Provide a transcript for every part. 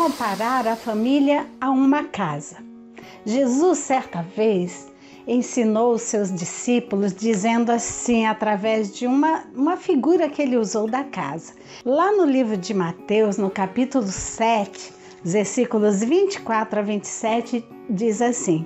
comparar a família a uma casa. Jesus, certa vez, ensinou os seus discípulos dizendo assim, através de uma figura que ele usou da casa. Lá no livro de Mateus, no capítulo 7, versículos 24 a 27, diz assim: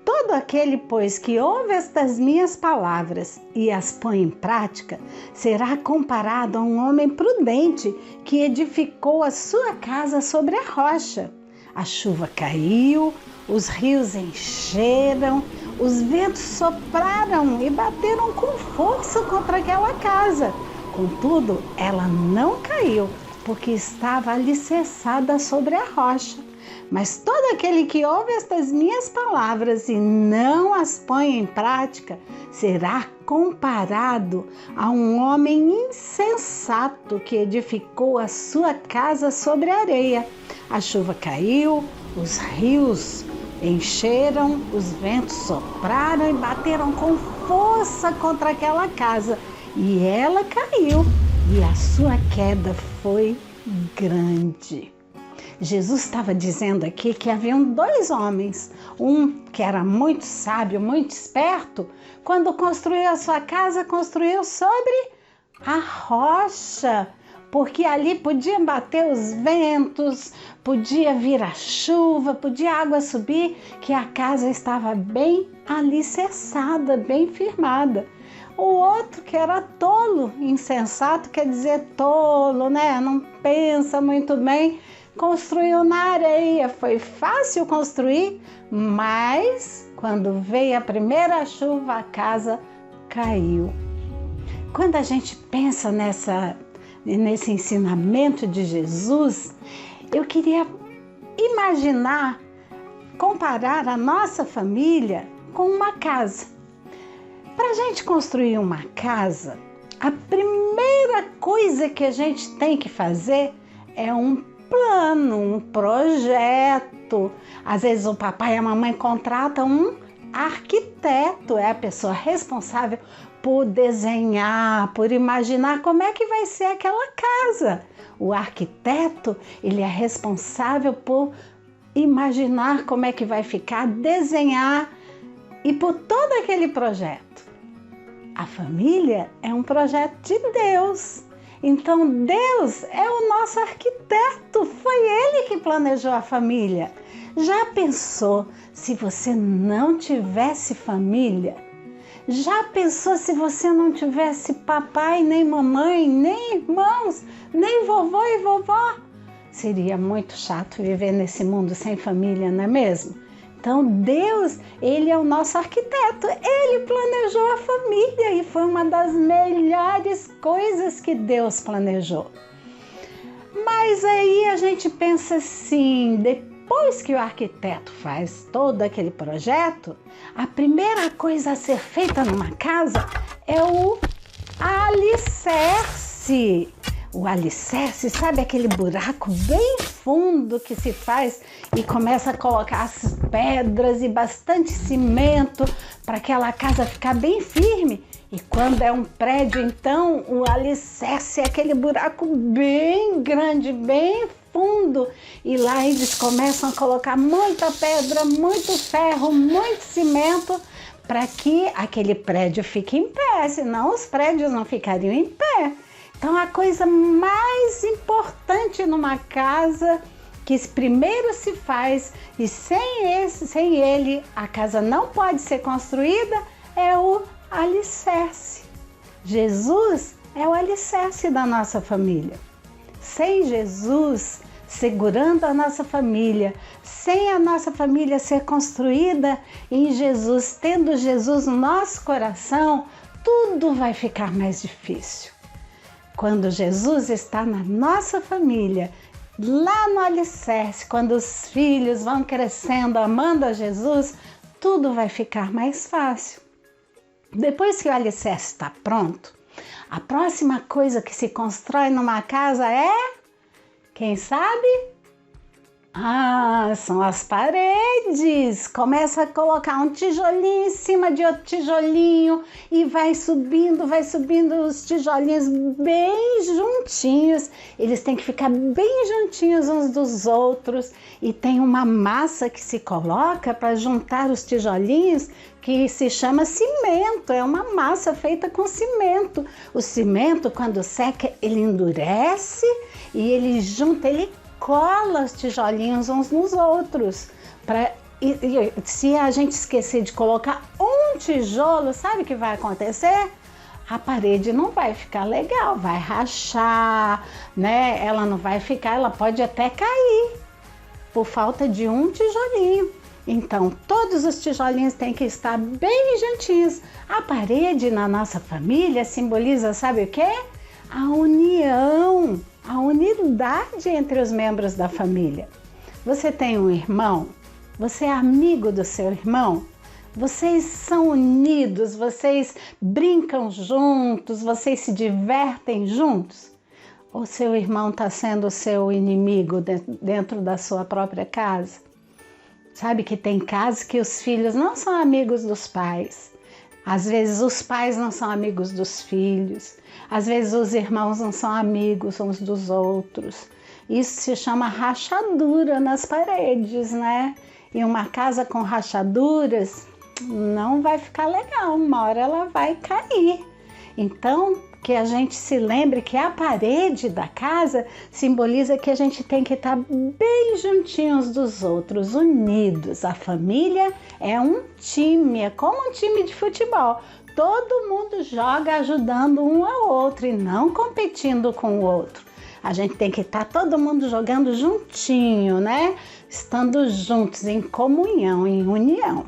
todo aquele, pois, que ouve estas minhas palavras e as põe em prática, será comparado a um homem prudente que edificou a sua casa sobre a rocha. A chuva caiu, os rios encheram, os ventos sopraram e bateram com força contra aquela casa. Contudo, ela não caiu, porque estava alicerçada sobre a rocha. Mas todo aquele que ouve estas minhas palavras e não as põe em prática, será comparado a um homem insensato que edificou a sua casa sobre a areia. A chuva caiu, os rios encheram, os ventos sopraram e bateram com força contra aquela casa. E ela caiu, e a sua queda foi grande. Jesus estava dizendo aqui que haviam dois homens, um que era muito sábio, muito esperto, quando construiu a sua casa, construiu sobre a rocha, porque ali podia bater os ventos, podia vir a chuva, podia a água subir, que a casa estava bem alicerçada, bem firmada. O outro, que era tolo, insensato, quer dizer tolo, né? Não pensa muito bem, construiu na areia. Foi fácil construir, mas quando veio a primeira chuva, a casa caiu. Quando a gente pensa nesse ensinamento de Jesus, eu queria imaginar, comparar a nossa família com uma casa. Para a gente construir uma casa, a primeira coisa que a gente tem que fazer é um plano, um projeto. Às vezes o papai e a mamãe contratam um arquiteto, é a pessoa responsável por desenhar, por imaginar como é que vai ser aquela casa. O arquiteto, ele é responsável por imaginar como é que vai ficar, desenhar e por todo aquele projeto. A família é um projeto de Deus. Então Deus é o nosso arquiteto, foi Ele que planejou a família. Já pensou se você não tivesse família? Já pensou se você não tivesse papai, nem mamãe, nem irmãos, nem vovô e vovó? Seria muito chato viver nesse mundo sem família, não é mesmo? Então Deus, Ele é o nosso arquiteto, Ele planejou a família e foi uma das melhores coisas que Deus planejou. Mas aí a gente pensa assim, depois que o arquiteto faz todo aquele projeto, a primeira coisa a ser feita numa casa é o alicerce. O alicerce, sabe aquele buraco bem fundo que se faz e começa a colocar as pedras e bastante cimento para aquela casa ficar bem firme? E quando é um prédio, então, o alicerce é aquele buraco bem grande, bem fundo. E lá eles começam a colocar muita pedra, muito ferro, muito cimento para que aquele prédio fique em pé, senão os prédios não ficariam em pé. Então, a coisa mais importante numa casa, que primeiro se faz e sem ele a casa não pode ser construída, é o alicerce. Jesus é o alicerce da nossa família. Sem Jesus segurando a nossa família, sem a nossa família ser construída em Jesus, tendo Jesus no nosso coração, tudo vai ficar mais difícil. Quando Jesus está na nossa família, lá no alicerce, quando os filhos vão crescendo, amando a Jesus, tudo vai ficar mais fácil. Depois que o alicerce está pronto, a próxima coisa que se constrói numa casa é, quem sabe? São as paredes. Começa a colocar um tijolinho em cima de outro tijolinho e vai subindo os tijolinhos bem juntinhos. Eles têm que ficar bem juntinhos uns dos outros. E tem uma massa que se coloca para juntar os tijolinhos que se chama cimento. É uma massa feita com cimento. O cimento, quando seca, ele endurece e ele junta, ele cola os tijolinhos uns nos outros. Se a gente esquecer de colocar um tijolo, sabe o que vai acontecer? A parede não vai ficar legal, vai rachar, né? Ela não vai ficar, ela pode até cair por falta de um tijolinho. Então, todos os tijolinhos têm que estar bem juntinhos. A parede na nossa família simboliza, sabe o quê? A união, a unidade entre os membros da família. Você tem um irmão? Você é amigo do seu irmão? Vocês são unidos? Vocês brincam juntos? Vocês se divertem juntos? Ou seu irmão está sendo o seu inimigo dentro da sua própria casa? Sabe que tem casos que os filhos não são amigos dos pais. Às vezes os pais não são amigos dos filhos. Às vezes os irmãos não são amigos uns dos outros. Isso se chama rachadura nas paredes, né? E uma casa com rachaduras não vai ficar legal, uma hora ela vai cair. Então, que a gente se lembre que a parede da casa simboliza que a gente tem que estar bem juntinhos dos outros, unidos. A família é um time, é como um time de futebol. Todo mundo joga ajudando um ao outro e não competindo com o outro. A gente tem que estar todo mundo jogando juntinho, né? Estando juntos, em comunhão, em união.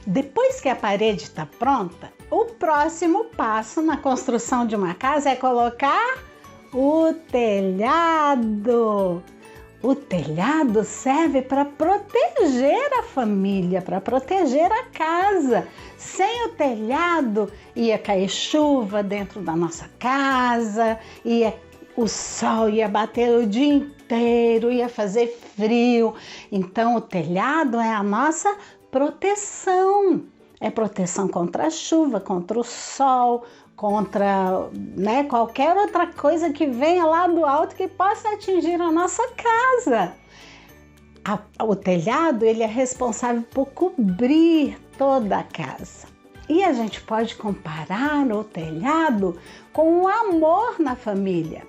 Depois que a parede está pronta, o próximo passo na construção de uma casa é colocar o telhado. O telhado serve para proteger a família, para proteger a casa. Sem o telhado, ia cair chuva dentro da nossa casa, o sol ia bater o dia inteiro, ia fazer frio. Então, o telhado é a nossa proteção. É proteção contra a chuva, contra o sol, contra, né, qualquer outra coisa que venha lá do alto que possa atingir a nossa casa. O telhado, ele é responsável por cobrir toda a casa. E a gente pode comparar o telhado com o amor na família.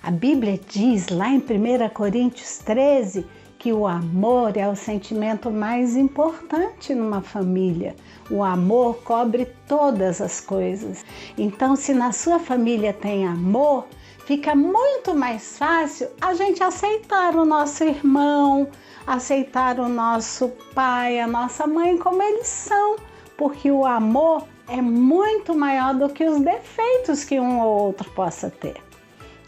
A Bíblia diz lá em 1 Coríntios 13 que o amor é o sentimento mais importante numa família. O amor cobre todas as coisas. Então, se na sua família tem amor, fica muito mais fácil a gente aceitar o nosso irmão, aceitar o nosso pai, a nossa mãe como eles são, porque o amor é muito maior do que os defeitos que um ou outro possa ter.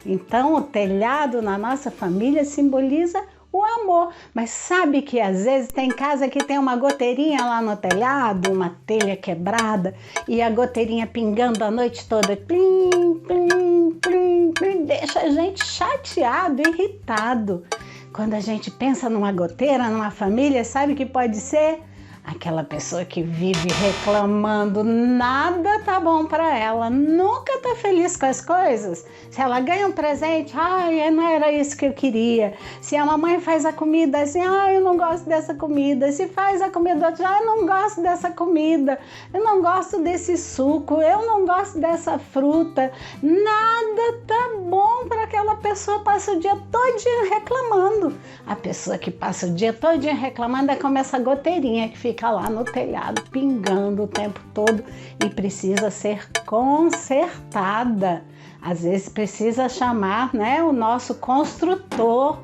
Então, o telhado na nossa família simboliza o amor. Mas sabe que às vezes tem casa que tem uma goteirinha lá no telhado, uma telha quebrada, e a goteirinha pingando a noite toda, plim, plim, plim, plim, deixa a gente chateado, irritado. Quando a gente pensa numa goteira, numa família, sabe o que pode ser? Aquela pessoa que vive reclamando, nada tá bom para ela, nunca tá feliz com as coisas. Se ela ganha um presente, não era isso que eu queria. Se a mamãe faz a comida assim, eu não gosto dessa comida. Se faz a comida outra, eu não gosto dessa comida. Eu não gosto desse suco, eu não gosto dessa fruta. Nada tá bom para aquela pessoa, passa o dia todinho reclamando. A pessoa que passa o dia todinho reclamando é como essa goteirinha que fica lá no telhado, pingando o tempo todo e precisa ser consertada. Às vezes precisa chamar, né, o nosso construtor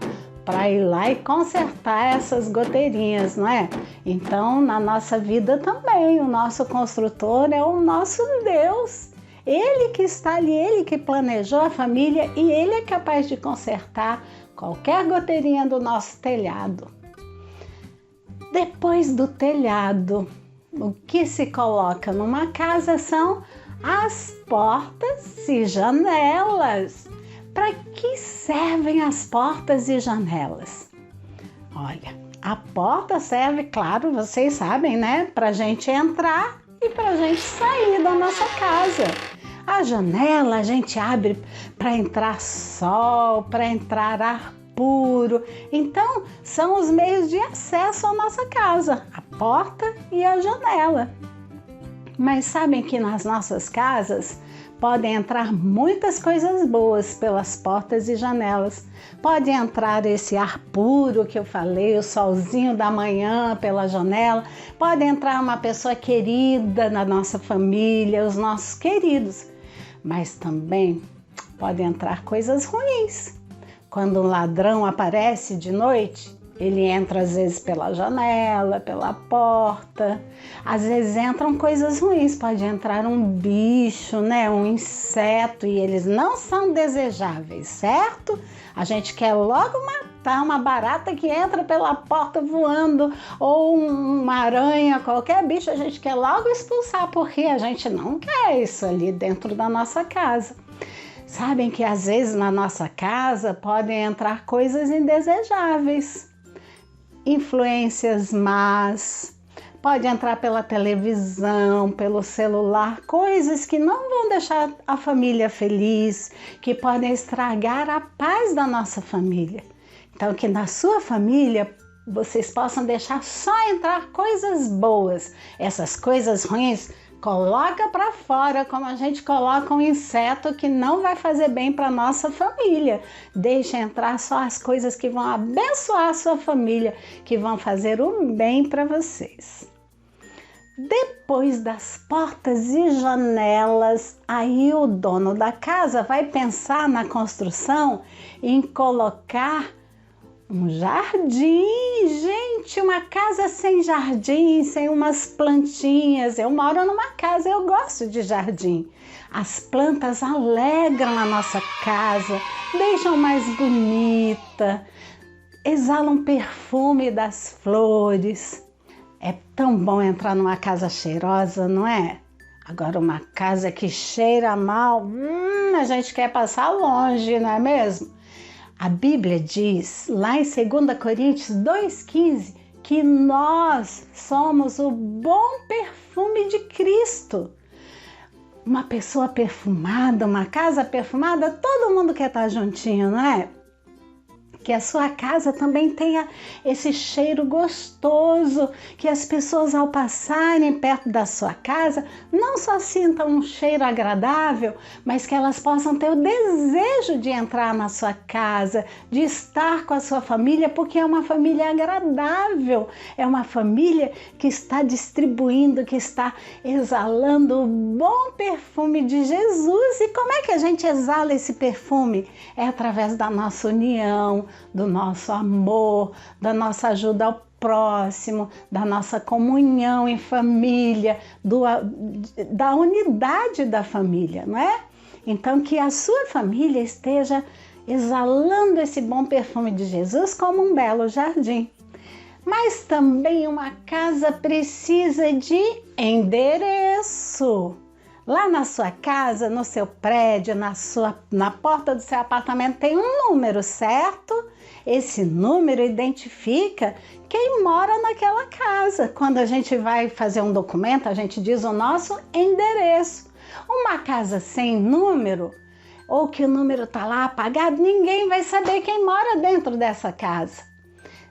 para ir lá e consertar essas goteirinhas, não é? Então, na nossa vida também, o nosso construtor é o nosso Deus. Ele que está ali, ele que planejou a família e ele é capaz de consertar qualquer goteirinha do nosso telhado. Depois do telhado, o que se coloca numa casa são as portas e janelas. Para que servem as portas e janelas? Olha, a porta serve, claro, vocês sabem, né? Para a gente entrar e para a gente sair da nossa casa. A janela a gente abre para entrar sol, para entrar ar puro. Então, são os meios de acesso à nossa casa, a porta e a janela. Mas sabem que nas nossas casas podem entrar muitas coisas boas pelas portas e janelas. Pode entrar esse ar puro que eu falei, o solzinho da manhã pela janela. Pode entrar uma pessoa querida na nossa família, os nossos queridos. Mas também pode entrar coisas ruins. Quando um ladrão aparece de noite, ele entra às vezes pela janela, pela porta. Às vezes entram coisas ruins, pode entrar um bicho, né? Um inseto, e eles não são desejáveis, certo? A gente quer logo matar uma barata que entra pela porta voando, ou uma aranha, qualquer bicho, a gente quer logo expulsar, porque a gente não quer isso ali dentro da nossa casa. Sabem que às vezes na nossa casa podem entrar coisas indesejáveis, influências más, pode entrar pela televisão, pelo celular, coisas que não vão deixar a família feliz, que podem estragar a paz da nossa família. Então, que na sua família vocês possam deixar só entrar coisas boas. Essas coisas ruins, coloca para fora, como a gente coloca um inseto que não vai fazer bem para nossa família. Deixa entrar só as coisas que vão abençoar a sua família, que vão fazer o bem para vocês. Depois das portas e janelas, aí o dono da casa vai pensar na construção em colocar um jardim. Gente, uma casa sem jardim, sem umas plantinhas. Eu moro numa casa, eu gosto de jardim. As plantas alegram a nossa casa, deixam mais bonita, exalam perfume das flores. É tão bom entrar numa casa cheirosa, não é? Agora, uma casa que cheira mal, a gente quer passar longe, não é mesmo? A Bíblia diz, lá em 2 Coríntios 2,15, que nós somos o bom perfume de Cristo. Uma pessoa perfumada, uma casa perfumada, todo mundo quer estar juntinho, não é? Que a sua casa também tenha esse cheiro gostoso, que as pessoas ao passarem perto da sua casa não só sintam um cheiro agradável, mas que elas possam ter o desejo de entrar na sua casa, de estar com a sua família, porque é uma família agradável, é uma família que está distribuindo, que está exalando o bom perfume de Jesus. E como é que a gente exala esse perfume? É através da nossa união, do nosso amor, da nossa ajuda ao próximo, da nossa comunhão em família, da unidade da família, não é? Então, que a sua família esteja exalando esse bom perfume de Jesus como um belo jardim. Mas também uma casa precisa de endereço. Lá na sua casa, no seu prédio, na porta do seu apartamento tem um número, certo? Esse número identifica quem mora naquela casa. Quando a gente vai fazer um documento, a gente diz o nosso endereço. Uma casa sem número, ou que o número está lá apagado, ninguém vai saber quem mora dentro dessa casa.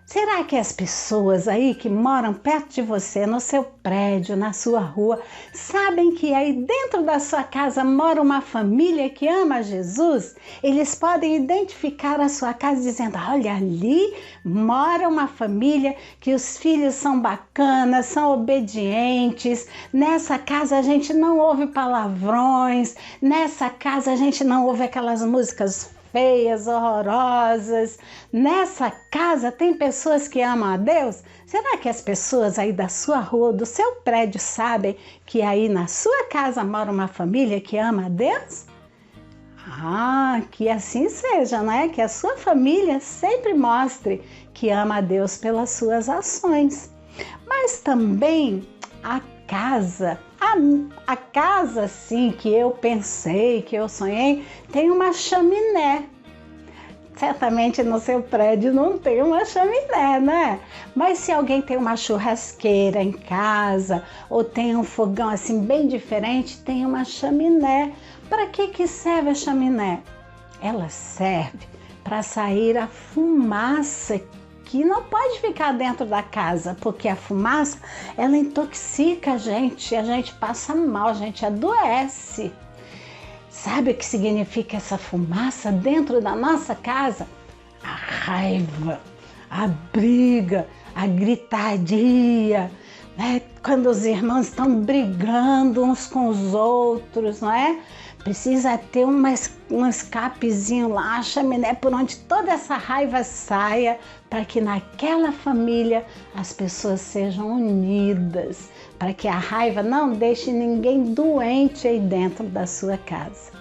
Será que as pessoas aí que moram perto de você, no seu prédio, na sua rua, sabem que aí dentro da sua casa mora uma família que ama Jesus? Eles podem identificar a sua casa dizendo, olha, ali mora uma família que os filhos são bacanas, são obedientes, nessa casa a gente não ouve palavrões, nessa casa a gente não ouve aquelas músicas feias, horrorosas. Nessa casa tem pessoas que amam a Deus? Será que as pessoas aí da sua rua, do seu prédio, sabem que aí na sua casa mora uma família que ama a Deus? Que assim seja, né? Que a sua família sempre mostre que ama a Deus pelas suas ações. Mas também a casa, sim, que eu pensei, que eu sonhei, tem uma chaminé. Certamente no seu prédio não tem uma chaminé, né? Mas se alguém tem uma churrasqueira em casa ou tem um fogão assim bem diferente, tem uma chaminé. Para que serve a chaminé? Ela serve para sair a fumaça que não pode ficar dentro da casa, porque a fumaça, ela intoxica a gente passa mal, a gente adoece. Sabe o que significa essa fumaça dentro da nossa casa? A raiva, a briga, a gritaria, né? Quando os irmãos estão brigando uns com os outros, não é? Precisa ter um escapezinho lá, a chaminé por onde toda essa raiva saia, para que naquela família as pessoas sejam unidas, para que a raiva não deixe ninguém doente aí dentro da sua casa.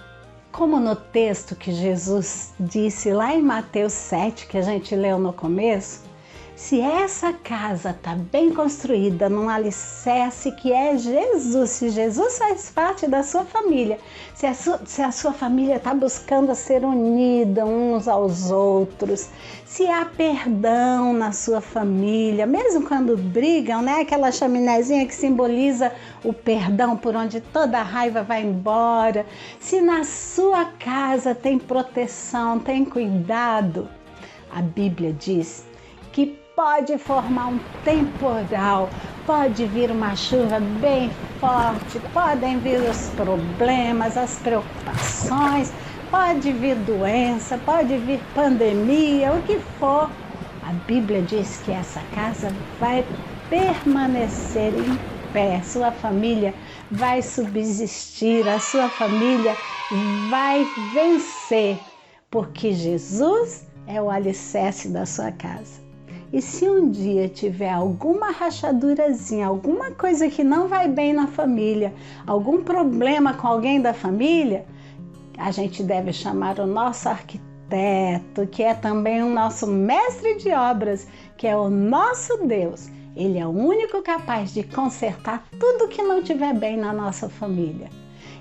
Como no texto que Jesus disse lá em Mateus 7, que a gente leu no começo, se essa casa está bem construída num alicerce que é Jesus, se Jesus faz parte da sua família, se a sua família está buscando ser unida uns aos outros, se há perdão na sua família, mesmo quando brigam, né? Aquela chaminézinha que simboliza o perdão por onde toda a raiva vai embora, se na sua casa tem proteção, tem cuidado, a Bíblia diz que pode formar um temporal, pode vir uma chuva bem forte, podem vir os problemas, as preocupações, pode vir doença, pode vir pandemia, o que for. A Bíblia diz que essa casa vai permanecer em pé, sua família vai subsistir, a sua família vai vencer, porque Jesus é o alicerce da sua casa. E se um dia tiver alguma rachadurazinha, alguma coisa que não vai bem na família, algum problema com alguém da família, a gente deve chamar o nosso arquiteto, que é também o nosso mestre de obras, que é o nosso Deus. Ele é o único capaz de consertar tudo que não estiver bem na nossa família.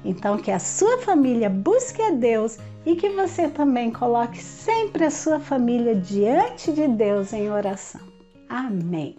Então, que a sua família busque a Deus e que você também coloque sempre a sua família diante de Deus em oração. Amém.